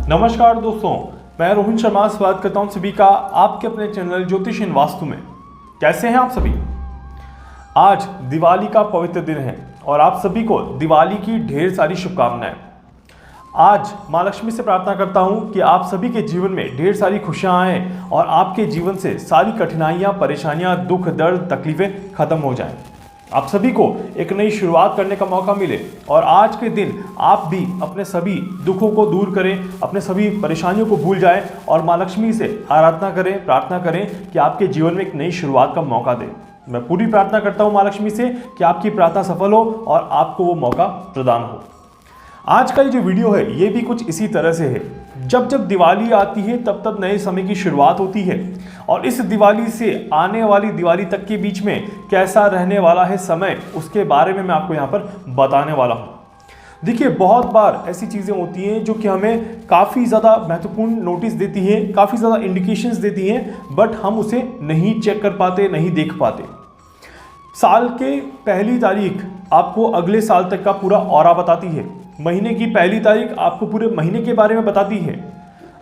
नमस्कार दोस्तों, मैं रोहित शर्मा स्वागत करता हूं सभी का आपके अपने चैनल ज्योतिष इन वास्तु में। कैसे हैं आप सभी? आज दिवाली का पवित्र दिन है और आप सभी को दिवाली की ढेर सारी शुभकामनाएं। आज मां लक्ष्मी से प्रार्थना करता हूं कि आप सभी के जीवन में ढेर सारी खुशियां आएं और आपके जीवन से सारी कठिनाइयां, परेशानियां, दुख, दर्द, तकलीफें खत्म हो जाएं। आप सभी को एक नई शुरुआत करने का मौका मिले और आज के दिन आप भी अपने सभी दुखों को दूर करें, अपने सभी परेशानियों को भूल जाएं और मां लक्ष्मी से आराधना करें, प्रार्थना करें कि आपके जीवन में एक नई शुरुआत का मौका दें। मैं पूरी प्रार्थना करता हूं मां लक्ष्मी से कि आपकी प्रार्थना सफल हो और आपको वो मौका प्रदान हो। आज का ये जो वीडियो है ये भी कुछ इसी तरह से है। जब जब दिवाली आती है तब तब नए समय की शुरुआत होती है और इस दिवाली से आने वाली दिवाली तक के बीच में कैसा रहने वाला है समय, उसके बारे में मैं आपको यहाँ पर बताने वाला हूँ। देखिए, बहुत बार ऐसी चीज़ें होती हैं जो कि हमें काफ़ी ज़्यादा महत्वपूर्ण नोटिस देती हैं, काफ़ी ज़्यादा इंडिकेशंस देती हैं, बट हम उसे नहीं चेक कर पाते, नहीं देख पाते। साल के पहली तारीख आपको अगले साल तक का पूरा ऑरा बताती है। महीने की पहली तारीख आपको पूरे महीने के बारे में बताती है।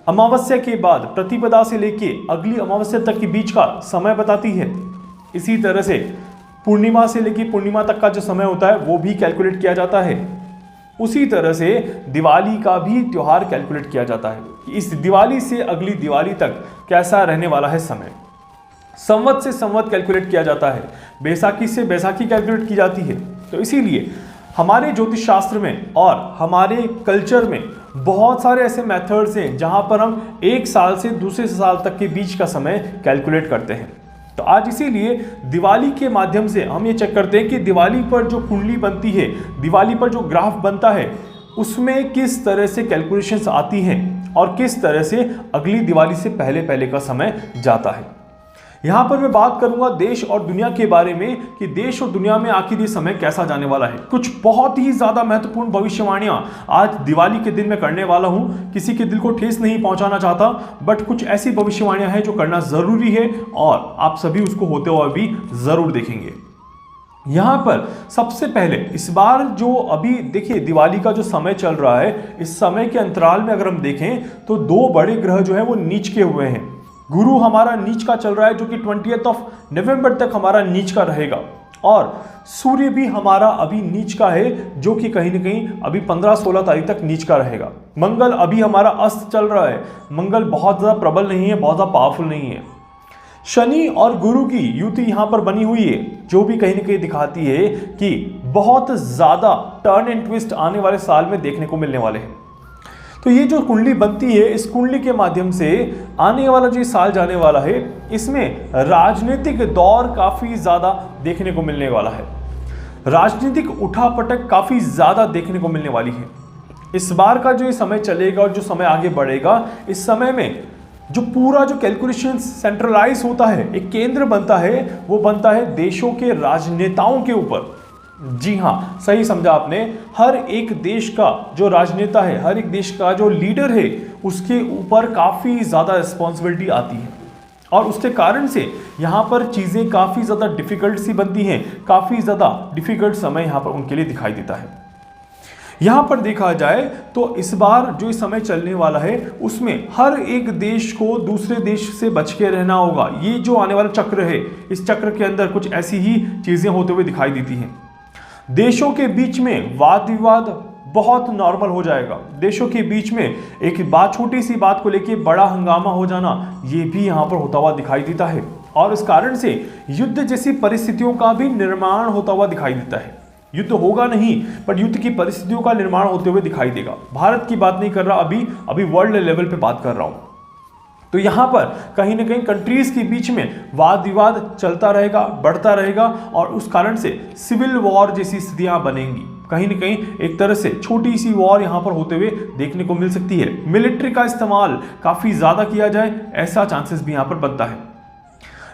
अमावस्या के बाद प्रतिपदा से लेके अगली अमावस्या तक के बीच का समय बताती है। इसी तरह से पूर्णिमा से लेके पूर्णिमा तक का जो समय होता है वो भी कैलकुलेट किया जाता है। उसी तरह से दिवाली का भी त्योहार कैलकुलेट किया जाता है कि इस दिवाली से अगली दिवाली तक कैसा रहने वाला है समय। संवत से संवत कैलकुलेट किया जाता है, बैसाखी से बैसाखी कैलकुलेट की जाती है। तो इसीलिए हमारे ज्योतिष शास्त्र में और हमारे कल्चर में बहुत सारे ऐसे मेथड्स हैं जहां पर हम एक साल से दूसरे साल तक के बीच का समय कैलकुलेट करते हैं। तो आज इसीलिए दिवाली के माध्यम से हम ये चेक करते हैं कि दिवाली पर जो कुंडली बनती है, दिवाली पर जो ग्राफ बनता है, उसमें किस तरह से कैलकुलेशंस आती हैं और किस तरह से अगली दिवाली से पहले पहले का समय जाता है। यहाँ पर मैं बात करूंगा देश और दुनिया के बारे में कि देश और दुनिया में आखिर ये समय कैसा जाने वाला है। कुछ बहुत ही ज़्यादा महत्वपूर्ण भविष्यवाणियाँ आज दिवाली के दिन में करने वाला हूँ। किसी के दिल को ठेस नहीं पहुँचाना चाहता, बट कुछ ऐसी भविष्यवाणियाँ हैं जो करना ज़रूरी है और आप सभी उसको होते हुए भी ज़रूर देखेंगे। यहाँ पर सबसे पहले इस बार जो अभी देखिए दिवाली का जो समय चल रहा है, इस समय के अंतराल में अगर हम देखें तो दो बड़े ग्रह जो है वो नीच के हुए हैं। गुरु हमारा नीच का चल रहा है जो कि 20 नवंबर तक हमारा नीच का रहेगा और सूर्य भी हमारा अभी नीच का है जो कि कहीं ना कहीं अभी 15-16 तारीख तक नीच का रहेगा। मंगल अभी हमारा अस्त चल रहा है। मंगल बहुत ज़्यादा प्रबल नहीं है, बहुत ज़्यादा पावरफुल नहीं है। शनि और गुरु की युति यहाँ पर बनी हुई है जो भी कहीं ना कहीं दिखाती है कि बहुत ज़्यादा टर्न एंड ट्विस्ट आने वाले साल में देखने को मिलने वाले हैं। तो ये जो कुंडली बनती है, इस कुंडली के माध्यम से आने वाला जो साल जाने वाला है, इसमें राजनीतिक दौर काफ़ी ज़्यादा देखने को मिलने वाला है। राजनीतिक उठापटक काफ़ी ज़्यादा देखने को मिलने वाली है। इस बार का जो ये समय चलेगा और जो समय आगे बढ़ेगा, इस समय में जो पूरा जो कैलकुलेशन सेंट्रलाइज होता है, एक केंद्र बनता है, वो बनता है देशों के राजनेताओं के ऊपर। जी हाँ, सही समझा आपने। हर एक देश का जो राजनेता है, हर एक देश का जो लीडर है, उसके ऊपर काफ़ी ज़्यादा रिस्पॉन्सिबिलिटी आती है और उसके कारण से यहाँ पर चीज़ें काफ़ी ज़्यादा डिफ़िकल्ट सी बनती हैं। काफ़ी ज़्यादा डिफ़िकल्ट समय यहाँ पर उनके लिए दिखाई देता है। यहाँ पर देखा जाए तो इस बार जो समय चलने वाला है उसमें हर एक देश को दूसरे देश से बच के रहना होगा। ये जो आने वाला चक्र है, इस चक्र के अंदर कुछ ऐसी ही चीज़ें होते हुए दिखाई देती हैं। देशों के बीच में वाद विवाद बहुत नॉर्मल हो जाएगा। देशों के बीच में एक बात, छोटी सी बात को लेके बड़ा हंगामा हो जाना, ये भी यहाँ पर होता हुआ दिखाई देता है और इस कारण से युद्ध जैसी परिस्थितियों का भी निर्माण होता हुआ दिखाई देता है। युद्ध होगा नहीं, पर युद्ध की परिस्थितियों का निर्माण होते हुए दिखाई देगा। भारत की बात नहीं कर रहा, अभी वर्ल्ड लेवल पे बात कर रहा हूँ। तो यहाँ पर कहीं ना कहीं कंट्रीज के बीच में वाद विवाद चलता रहेगा, बढ़ता रहेगा और उस कारण से सिविल वॉर जैसी स्थितियाँ बनेंगी। कहीं ना कहीं एक तरह से छोटी सी वॉर यहाँ पर होते हुए देखने को मिल सकती है। मिलिट्री का इस्तेमाल काफ़ी ज़्यादा किया जाए, ऐसा चांसेस भी यहाँ पर बनता है।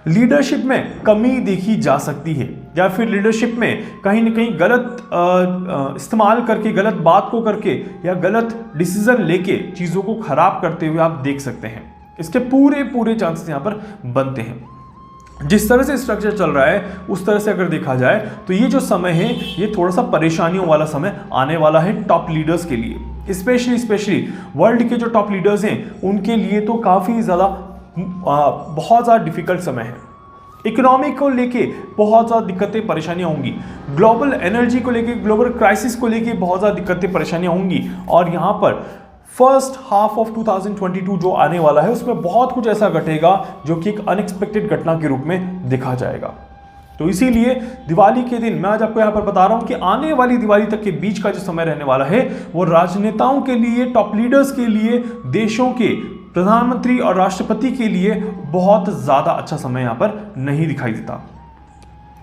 लीडरशिप में कमी देखी जा सकती है या फिर लीडरशिप में कहीं ना कहीं गलत इस्तेमाल करके, गलत बात को करके या गलत डिसीजन लेके चीज़ों को खराब करते हुए आप देख सकते हैं। इसके पूरे चांसेस यहाँ पर बनते हैं। जिस तरह से स्ट्रक्चर चल रहा है उस तरह से अगर देखा जाए तो ये जो समय है ये थोड़ा सा परेशानियों वाला समय आने वाला है टॉप लीडर्स के लिए। स्पेशली वर्ल्ड के जो टॉप लीडर्स हैं उनके लिए तो काफ़ी ज़्यादा बहुत ज़्यादा डिफिकल्ट समय है। इकोनॉमी को लेके बहुत ज़्यादा दिक्कतें परेशानियां होंगी, ग्लोबल एनर्जी को लेके, ग्लोबल क्राइसिस को लेके बहुत ज़्यादा दिक्कतें परेशानियां होंगी। और यहाँ पर फर्स्ट हाफ ऑफ 2022 जो आने वाला है उसमें बहुत कुछ ऐसा घटेगा जो कि एक अनएक्सपेक्टेड घटना के रूप में देखा जाएगा। तो इसीलिए दिवाली के दिन मैं आज आपको यहाँ पर बता रहा हूँ कि आने वाली दिवाली तक के बीच का जो समय रहने वाला है वो राजनेताओं के लिए, टॉप लीडर्स के लिए, देशों के प्रधानमंत्री और राष्ट्रपति के लिए बहुत ज़्यादा अच्छा समय यहाँ पर नहीं दिखाई देता।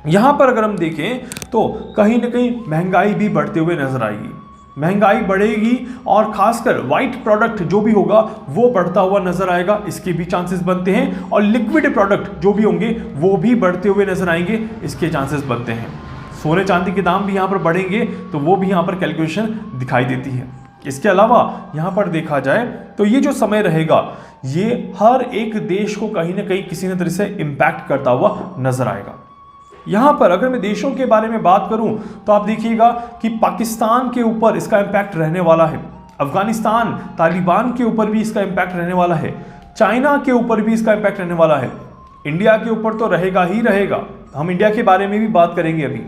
यहाँ पर अगर हम देखें तो कहीं ना कहीं महंगाई भी बढ़ते हुए नजर आएगी, महंगाई बढ़ेगी और खासकर वाइट प्रोडक्ट जो भी होगा वो बढ़ता हुआ नजर आएगा, इसके भी चांसेस बनते हैं। और लिक्विड प्रोडक्ट जो भी होंगे वो भी बढ़ते हुए नजर आएंगे, इसके चांसेस बनते हैं। सोने चांदी के दाम भी यहाँ पर बढ़ेंगे तो वो भी यहाँ पर कैलकुलेशन दिखाई देती है। इसके अलावा यहाँ पर देखा जाए तो ये जो समय रहेगा ये हर एक देश को कहीं ना कहीं किसी न तरह से इम्पैक्ट करता हुआ नजर आएगा। यहाँ पर अगर मैं देशों के बारे में बात करूं तो आप देखिएगा कि पाकिस्तान के ऊपर इसका इम्पैक्ट रहने वाला है, अफगानिस्तान तालिबान के ऊपर भी इसका इम्पैक्ट रहने वाला है, चाइना के ऊपर भी इसका इम्पैक्ट रहने वाला है, इंडिया के ऊपर तो रहेगा ही रहेगा। हम इंडिया के बारे में भी बात करेंगे अभी।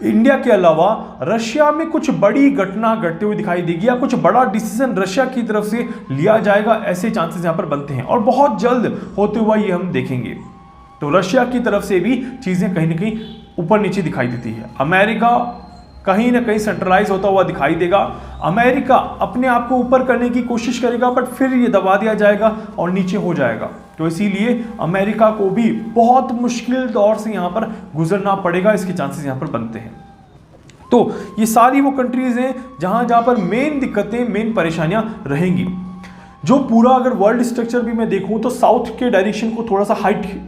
इंडिया के अलावा रशिया में कुछ बड़ी घटना घटते हुए दिखाई देगी या कुछ बड़ा डिसीजन रशिया की तरफ से लिया जाएगा, ऐसे चांसेस यहाँ पर बनते हैं और बहुत जल्द होते हुआ ये हम देखेंगे। तो रशिया की तरफ से भी चीज़ें कहीं ना कहीं ऊपर नीचे दिखाई देती है। अमेरिका कहीं ना कहीं सेंट्रलाइज होता हुआ दिखाई देगा। अमेरिका अपने आप को ऊपर करने की कोशिश करेगा बट फिर ये दबा दिया जाएगा और नीचे हो जाएगा। तो इसीलिए अमेरिका को भी बहुत मुश्किल दौर से यहाँ पर गुजरना पड़ेगा, इसके चांसेस यहाँ पर बनते हैं। तो ये सारी वो कंट्रीज हैं जहाँ पर मेन दिक्कतें, मेन परेशानियाँ रहेंगी। जो पूरा अगर वर्ल्ड स्ट्रक्चर भी मैं देखूं तो साउथ के डायरेक्शन को थोड़ा सा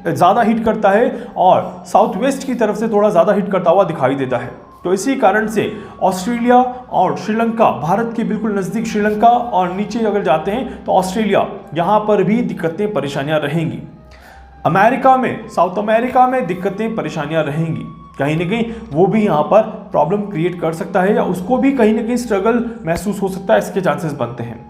ज़्यादा हिट करता है और साउथ वेस्ट की तरफ से थोड़ा ज़्यादा हिट करता हुआ दिखाई देता है। तो इसी कारण से ऑस्ट्रेलिया और श्रीलंका, भारत के बिल्कुल नज़दीक श्रीलंका और नीचे अगर जाते हैं तो ऑस्ट्रेलिया, यहाँ पर भी दिक्कतें परेशानियाँ रहेंगी। अमेरिका में, साउथ अमेरिका में दिक्कतें परेशानियाँ रहेंगी, कहीं ना कहीं वो भी यहाँ पर प्रॉब्लम क्रिएट कर सकता है या उसको भी कहीं ना कहीं स्ट्रगल महसूस हो सकता है, इसके चांसेस बनते हैं।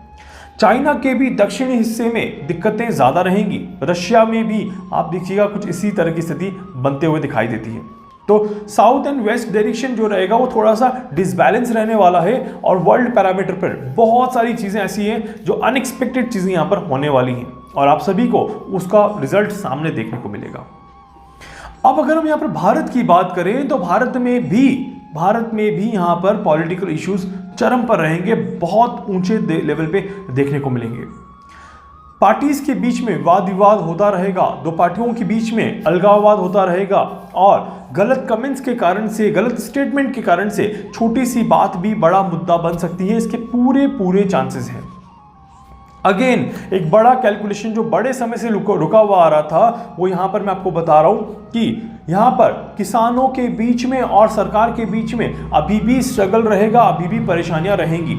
चाइना के भी दक्षिणी हिस्से में दिक्कतें ज़्यादा रहेंगी, रशिया में भी आप देखिएगा कुछ इसी तरह की स्थिति बनते हुए दिखाई देती है। तो साउथ एंड वेस्ट डायरेक्शन जो रहेगा वो थोड़ा सा डिसबैलेंस रहने वाला है और वर्ल्ड पैरामीटर पर बहुत सारी चीज़ें ऐसी हैं जो अनएक्सपेक्टेड चीज़ें यहाँ पर होने वाली हैं और आप सभी को उसका रिजल्ट सामने देखने को मिलेगा। अब अगर हम यहाँ पर भारत की बात करें तो भारत में भी यहाँ पर पॉलिटिकल इश्यूज चरम पर रहेंगे, बहुत ऊंचे लेवल पे देखने को मिलेंगे। पार्टीज के बीच में वाद विवाद होता रहेगा, दो पार्टियों के बीच में अलगाववाद होता रहेगा और गलत कमेंट्स के कारण से, गलत स्टेटमेंट के कारण से छोटी सी बात भी बड़ा मुद्दा बन सकती है, इसके पूरे चांसेस हैं। अगेन एक बड़ा कैलकुलेशन जो बड़े समय से रुका हुआ आ रहा था वो यहाँ पर मैं आपको बता रहा हूँ कि यहाँ पर किसानों के बीच में और सरकार के बीच में अभी भी स्ट्रगल रहेगा, अभी भी परेशानियाँ रहेंगी।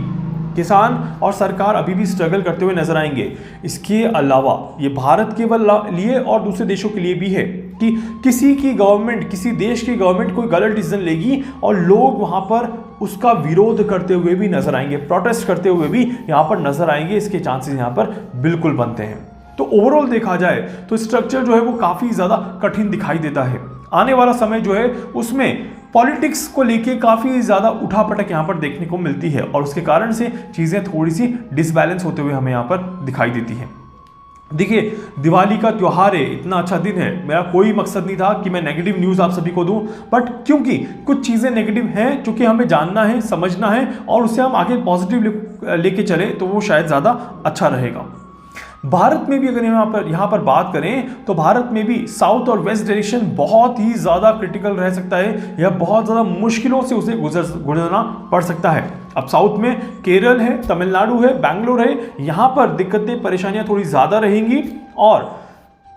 किसान और सरकार अभी भी स्ट्रगल करते हुए नजर आएंगे। इसके अलावा ये भारत केवल लिए और दूसरे देशों के लिए भी है कि किसी की गवर्नमेंट, किसी देश की गवर्नमेंट कोई गलत डिसीजन लेगी और लोग वहाँ पर उसका विरोध करते हुए भी नजर आएंगे, प्रोटेस्ट करते हुए भी यहाँ पर नजर आएंगे, इसके चांसेस यहाँ पर बिल्कुल बनते हैं। तो ओवरऑल देखा जाए तो स्ट्रक्चर जो है वो काफ़ी ज़्यादा कठिन दिखाई देता है। आने वाला समय जो है उसमें पॉलिटिक्स को लेके काफ़ी ज़्यादा उठापटक यहाँ पर देखने को मिलती है और उसके कारण से चीज़ें थोड़ी सी डिसबैलेंस होते हुए हमें यहाँ पर दिखाई देती हैं। देखिए, दिवाली का त्यौहार है, इतना अच्छा दिन है, मेरा कोई मकसद नहीं था कि मैं नेगेटिव न्यूज़ आप सभी को दूं, बट क्योंकि कुछ चीज़ें नेगेटिव हैं जो कि हमें जानना है, समझना है और उसे हम आगे पॉजिटिव लेके चले तो वो शायद ज़्यादा अच्छा रहेगा। भारत में भी अगर यहाँ पर बात करें तो भारत में भी साउथ और वेस्ट डायरेक्शन बहुत ही ज़्यादा क्रिटिकल रह सकता है या बहुत ज़्यादा मुश्किलों से उसे गुजरना पड़ सकता है। अब साउथ में केरल है, तमिलनाडु है, बैंगलोर है, यहाँ पर दिक्कतें परेशानियाँ थोड़ी ज़्यादा रहेंगी और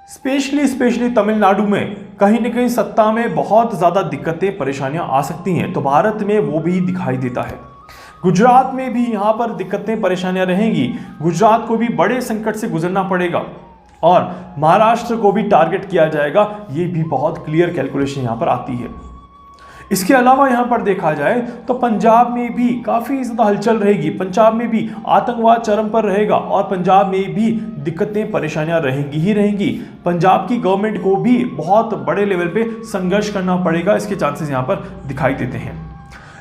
स्पेशली तमिलनाडु में कहीं ना कहीं सत्ता में बहुत ज़्यादा दिक्कतें परेशानियाँ आ सकती हैं, तो भारत में वो भी दिखाई देता है। गुजरात में भी यहाँ पर दिक्कतें परेशानियाँ रहेंगी, गुजरात को भी बड़े संकट से गुजरना पड़ेगा। और महाराष्ट्र को भी टारगेट किया जाएगा, ये भी बहुत क्लियर कैलकुलेशन यहाँ पर आती है। इसके अलावा यहाँ पर देखा जाए तो पंजाब में भी काफ़ी ज़्यादा हलचल रहेगी, पंजाब में भी आतंकवाद चरम पर रहेगा और पंजाब में भी दिक्कतें परेशानियां रहेंगी ही रहेंगी। पंजाब की गवर्नमेंट को भी बहुत बड़े लेवल पे संघर्ष करना पड़ेगा, इसके चांसेस यहाँ पर दिखाई देते हैं।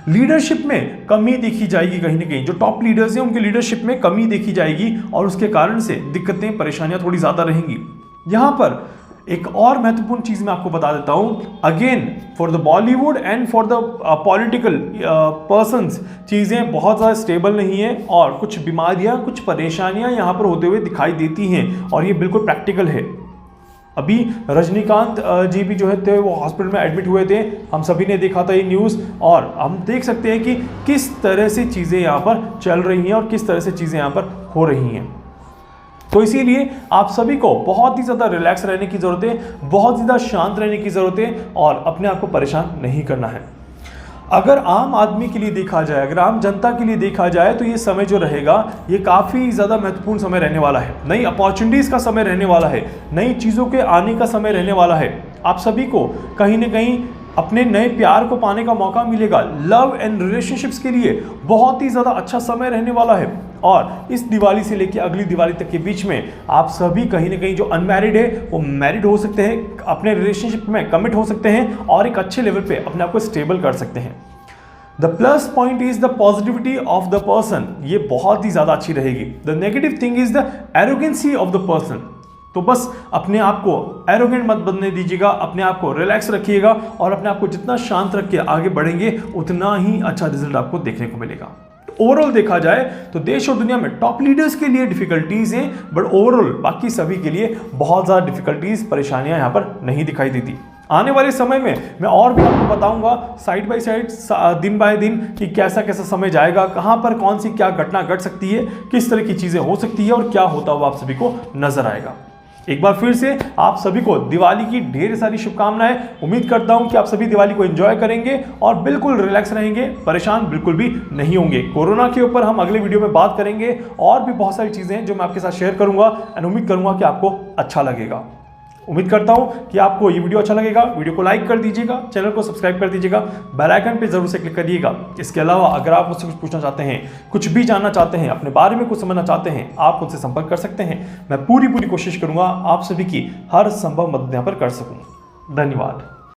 लीडरशिप में कमी देखी जाएगी, कहीं ना कहीं जो टॉप लीडर्स हैं उनकी लीडरशिप में कमी देखी जाएगी और उसके कारण से दिक्कतें परेशानियां थोड़ी ज़्यादा रहेंगी। यहाँ पर एक और महत्वपूर्ण चीज़ मैं आपको बता देता हूँ, again for the Bollywood and for the political persons चीज़ें बहुत ज़्यादा स्टेबल नहीं है और कुछ बीमारियाँ, कुछ परेशानियाँ यहाँ पर होते हुए दिखाई देती हैं और ये बिल्कुल प्रैक्टिकल है। अभी रजनीकांत जी भी जो है थे वो हॉस्पिटल में एडमिट हुए थे, हम सभी ने देखा था ये न्यूज़ और हम देख सकते हैं कि किस तरह से चीज़ें यहाँ पर चल रही हैं और किस तरह से चीज़ें यहाँ पर हो रही हैं। तो इसीलिए आप सभी को बहुत ही ज़्यादा रिलैक्स रहने की ज़रूरत है, बहुत ज़्यादा शांत रहने की ज़रूरत है और अपने आप को परेशान नहीं करना है। अगर आम आदमी के लिए देखा जाए, अगर आम जनता के लिए देखा जाए तो ये समय जो रहेगा ये काफ़ी ज़्यादा महत्वपूर्ण समय रहने वाला है, नई अपॉर्चुनिटीज़ का समय रहने वाला है, नई चीज़ों के आने का समय रहने वाला है। आप सभी को कहीं ना कहीं अपने नए प्यार को पाने का मौका मिलेगा। लव एंड रिलेशनशिप्स के लिए बहुत ही ज़्यादा अच्छा समय रहने वाला है और इस दिवाली से लेकर अगली दिवाली तक के बीच में आप सभी कहीं ना कहीं जो अनमैरिड है वो मैरिड हो सकते हैं, अपने रिलेशनशिप में कमिट हो सकते हैं और एक अच्छे लेवल पे अपने आप को स्टेबल कर सकते हैं। The plus point is the positivity of the person, ये बहुत ही ज़्यादा अच्छी रहेगी। The negative thing is the arrogancy of the person, तो बस अपने आप को एरोगेंट मत बनने दीजिएगा, अपने आप को रिलैक्स रखिएगा और अपने आप को जितना शांत रख के आगे बढ़ेंगे उतना ही अच्छा रिजल्ट आपको देखने को मिलेगा। ओवरऑल देखा जाए तो देश और दुनिया में टॉप लीडर्स के लिए डिफिकल्टीज हैं, बट ओवरऑल बाकी सभी के लिए बहुत ज़्यादा डिफिकल्टीज, परेशानियां यहाँ पर नहीं दिखाई देती। आने वाले समय में मैं और भी आपको बताऊंगा साइड बाय साइड, दिन बाय दिन कि कैसा कैसा समय जाएगा, कहाँ पर कौन सी क्या घटना घट सकती है, किस तरह की चीज़ें हो सकती है और क्या होता हुआ आप सभी को नजर आएगा। एक बार फिर से आप सभी को दिवाली की ढेर सारी शुभकामनाएं। उम्मीद करता हूं कि आप सभी दिवाली को एंजॉय करेंगे और बिल्कुल रिलैक्स रहेंगे, परेशान बिल्कुल भी नहीं होंगे। कोरोना के ऊपर हम अगले वीडियो में बात करेंगे और भी बहुत सारी चीज़ें जो मैं आपके साथ शेयर करूंगा एंड उम्मीद करूंगा कि आपको अच्छा लगेगा। उम्मीद करता हूं कि आपको ये वीडियो अच्छा लगेगा। वीडियो को लाइक कर दीजिएगा, चैनल को सब्सक्राइब कर दीजिएगा, बेल आइकन पे जरूर से क्लिक करिएगा। इसके अलावा अगर आप मुझसे कुछ पूछना चाहते हैं, कुछ भी जानना चाहते हैं, अपने बारे में कुछ समझना चाहते हैं, आप मुझसे संपर्क कर सकते हैं। मैं पूरी कोशिश करूंगा आप सभी की हर संभव मदद यहाँ पर कर सकूँ। धन्यवाद।